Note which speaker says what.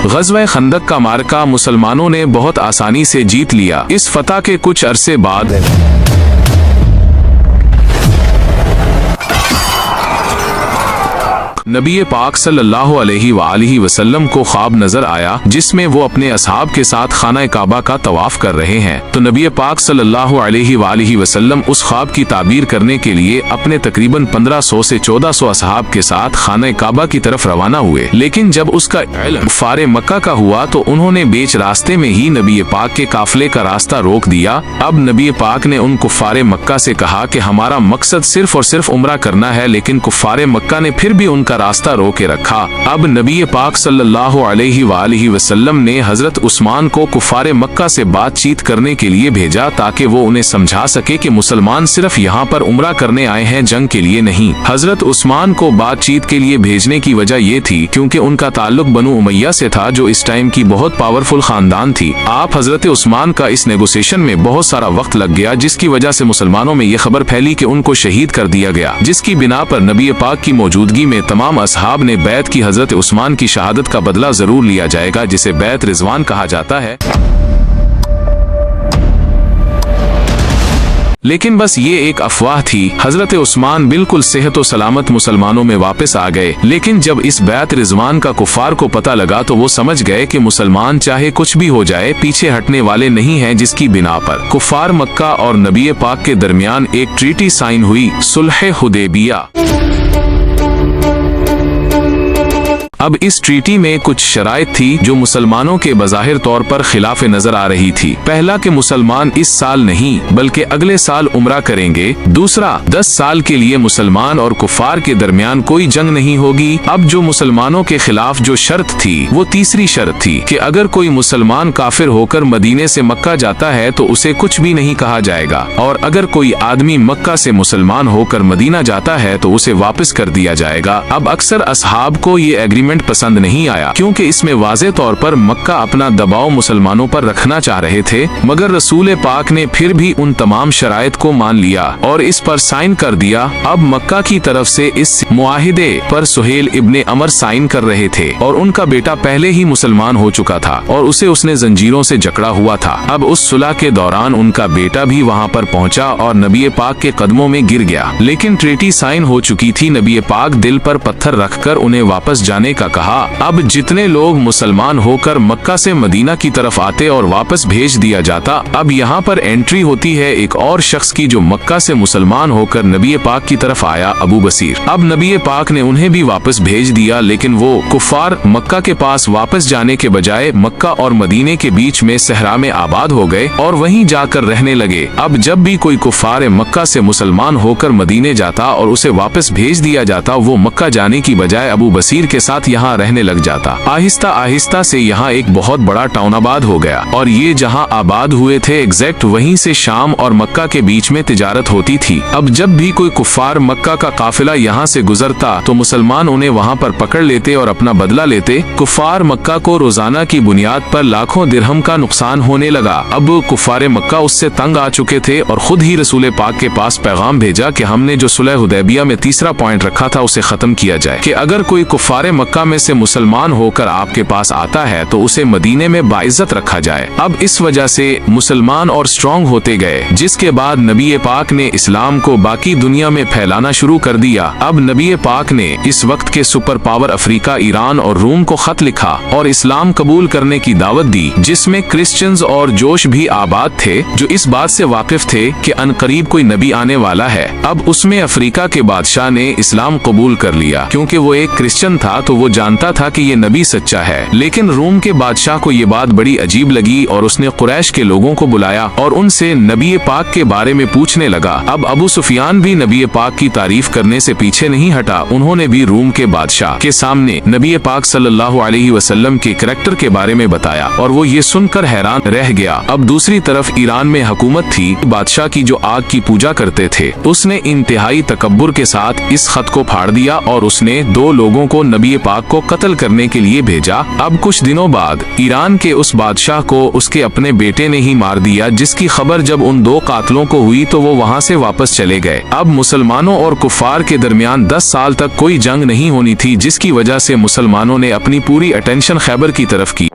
Speaker 1: ग़ज़वा खंदक का मार्का मुसलमानों ने बहुत आसानी से जीत लिया। इस फतह के कुछ अरसे बाद नबी पाक सल्लल्लाहु अलैहि वसल्लम को ख्वाब नजर आया जिसमें वो अपने असहाब के साथ खाना काबा का तवाफ कर रहे हैं। तो नबी पाक सल्लल्लाहु अलैहि वसल्लम उस ख्वाब की ताबीर करने के लिए अपने तकरीबन 1500 से 1400 असहाब के साथ खाना काबा की तरफ रवाना हुए। लेकिन जब उसका इल्म कुफ़ारे मक्का का हुआ तो उन्होंने बीच रास्ते में ही नबी पाक के काफिले का रास्ता रोक दिया। अब नबी पाक ने उन कुफ़ारे मक्का से कहा कि हमारा मकसद सिर्फ और सिर्फ उम्रा करना है, लेकिन कुफ़ारे मक्का ने फिर भी उनका रास्ता रोक के रखा। अब नबी पाक सल्लल्लाहु अलैहि वसल्लम ने हजरत उस्मान को कुफारे मक्का से बातचीत करने के लिए भेजा ताकि वो उन्हें समझा सके कि मुसलमान सिर्फ यहाँ पर उम्रा करने आए हैं, जंग के लिए नहीं। हजरत उस्मान को बातचीत के लिए भेजने की वजह ये थी क्योंकि उनका ताल्लुक बनु उमैया से था जो इस टाइम की बहुत पावरफुल खानदान थी। आप हजरत उस्मान का इस नेगोशिएशन में बहुत सारा वक्त लग गया जिसकी वजह से मुसलमानों में ये खबर फैली कि उनको शहीद कर दिया गया, जिसकी बिना पर नबी पाक की मौजूदगी में तमाम असहाब ने बैत की हजरत उस्मान की शहादत का बदला जरूर लिया जाएगा, जिसे बैत रिजवान कहा जाता है। लेकिन बस ये एक अफवाह थी। हजरत उस्मान बिल्कुल सेहत व सलामत मुसलमानों में वापस आ गए। लेकिन जब इस बैत रिजवान का कुफार को पता लगा तो वो समझ गए कि मुसलमान चाहे कुछ भी हो जाए पीछे हटने वाले नहीं हैं, जिसकी बिना पर कुफार मक्का और नबी पाक के दरमियान एक ट्रीटी साइन हुई, सुलह हुदैबिया। अब इस ट्रीटी में कुछ शराइत थी जो मुसलमानों के बज़ाहिर तौर पर खिलाफ नजर आ रही थी। पहला कि मुसलमान इस साल नहीं बल्कि अगले साल उम्रा करेंगे। दूसरा, 10 साल के लिए मुसलमान और कुफार के दरमियान कोई जंग नहीं होगी। अब जो मुसलमानों के खिलाफ जो शर्त थी वो तीसरी शर्त थी कि अगर कोई मुसलमान काफिर होकर मदीने से मक्का जाता है तो उसे कुछ भी नहीं कहा जाएगा, और अगर कोई आदमी मक्का से मुसलमान होकर मदीना जाता है तो उसे वापस कर दिया जाएगा। अब अक्सर असहाब को ये एग्रीमेंट पसंद नहीं आया क्योंकि इसमें वाज़े तौर पर मक्का अपना दबाव मुसलमानों पर रखना चाह रहे थे, मगर रसूल पाक ने फिर भी उन तमाम शराइत को मान लिया और इस पर साइन कर दिया। अब मक्का की तरफ से इस मुआहिदे पर सुहेल इब्ने अमर साइन कर रहे थे और उनका बेटा पहले ही मुसलमान हो चुका था और उसने जंजीरों से जकड़ा हुआ था। अब उस सुलह के दौरान उनका बेटा भी वहाँ पर पहुँचा और नबी पाक के कदमों में गिर गया। लेकिन ट्रीटी साइन हो चुकी थी। नबी पाक दिल पर पत्थर रखकर उन्हें वापस जाने का कहा। अब जितने लोग मुसलमान होकर मक्का से मदीना की तरफ आते और वापस भेज दिया जाता। अब यहाँ पर एंट्री होती है एक और शख्स की जो मक्का से मुसलमान होकर नबी पाक की तरफ आया, अबू बसीर। अब नबी पाक ने उन्हें भी वापस भेज दिया, लेकिन वो कुफार मक्का के पास वापस जाने के बजाय मक्का और मदीने के बीच में सहरा में आबाद हो गए और वहीं जाकर रहने लगे। अब जब भी कोई कुफार मक्का से मुसलमान होकर मदीने जाता और उसे वापस भेज दिया जाता, वो मक्का जाने की बजाय अबू बसीर के साथ यहाँ रहने लग जाता। आहिस्ता आहिस्ता से यहाँ एक बहुत बड़ा टाउन आबाद हो गया और ये जहाँ आबाद हुए थे एग्जैक्ट वहीं से शाम और मक्का के बीच में तिजारत होती थी। अब जब भी कोई कुफार मक्का का काफिला यहाँ से गुजरता तो मुसलमान उन्हें वहाँ पर पकड़ लेते और अपना बदला लेते। कुफार मक्का को रोजाना की बुनियाद पर लाखों दिरहम का नुकसान होने लगा। अब कुफार मक्का उससे तंग आ चुके थे और खुद ही रसूल पाक के पास पैगाम भेजा कि हमने जो सुलह हुदैबिया में तीसरा पॉइंट रखा था उसे खत्म किया जाए, कि अगर कोई कुफार मक्का में से मुसलमान होकर आपके पास आता है तो उसे मदीने में बाइज्जत रखा जाए। अब इस वजह से मुसलमान और स्ट्रॉन्ग होते गए, जिसके बाद नबी पाक ने इस्लाम को बाकी दुनिया में फैलाना शुरू कर दिया। अब नबी पाक ने इस वक्त के सुपर पावर अफ्रीका, ईरान और रूम को खत लिखा और इस्लाम कबूल करने की दावत दी, जिसमें क्रिश्चियंस और जोश भी आबाद थे जो इस बात से वाकिफ थे कि अनकरीब कोई नबी आने वाला है। अब उसमें अफ्रीका के बादशाह ने इस्लाम कबूल कर लिया क्योंकि वो एक क्रिश्चियन था, तो वो जानता था कि ये नबी सच्चा है। लेकिन रूम के बादशाह को ये बात बड़ी अजीब लगी और उसने कुरैश के लोगों को बुलाया और उनसे नबी पाक के बारे में पूछने लगा। अब अबू सुफियान भी नबी पाक की तारीफ करने से पीछे नहीं हटा। उन्होंने भी रूम के बादशाह के सामने नबी पाक सल्लल्लाहु अलैहि वसल्लम के करैक्टर के बारे में बताया और वो ये सुनकर हैरान रह गया। अब दूसरी तरफ ईरान में हुकूमत थी बादशाह की जो आग की पूजा करते थे। उसने इंतहाई तकब्बुर के साथ इस खत को फाड़ दिया और उसने 2 लोगों को नबी पाक इराक को कत्ल करने के लिए भेजा। अब कुछ दिनों बाद ईरान के उस बादशाह को उसके अपने बेटे ने ही मार दिया, जिसकी खबर जब उन दो कातलों को हुई तो वो वहाँ से वापस चले गए। अब मुसलमानों और कुफार के दरमियान 10 साल तक कोई जंग नहीं होनी थी, जिसकी वजह से मुसलमानों ने अपनी पूरी अटेंशन खैबर की तरफ की।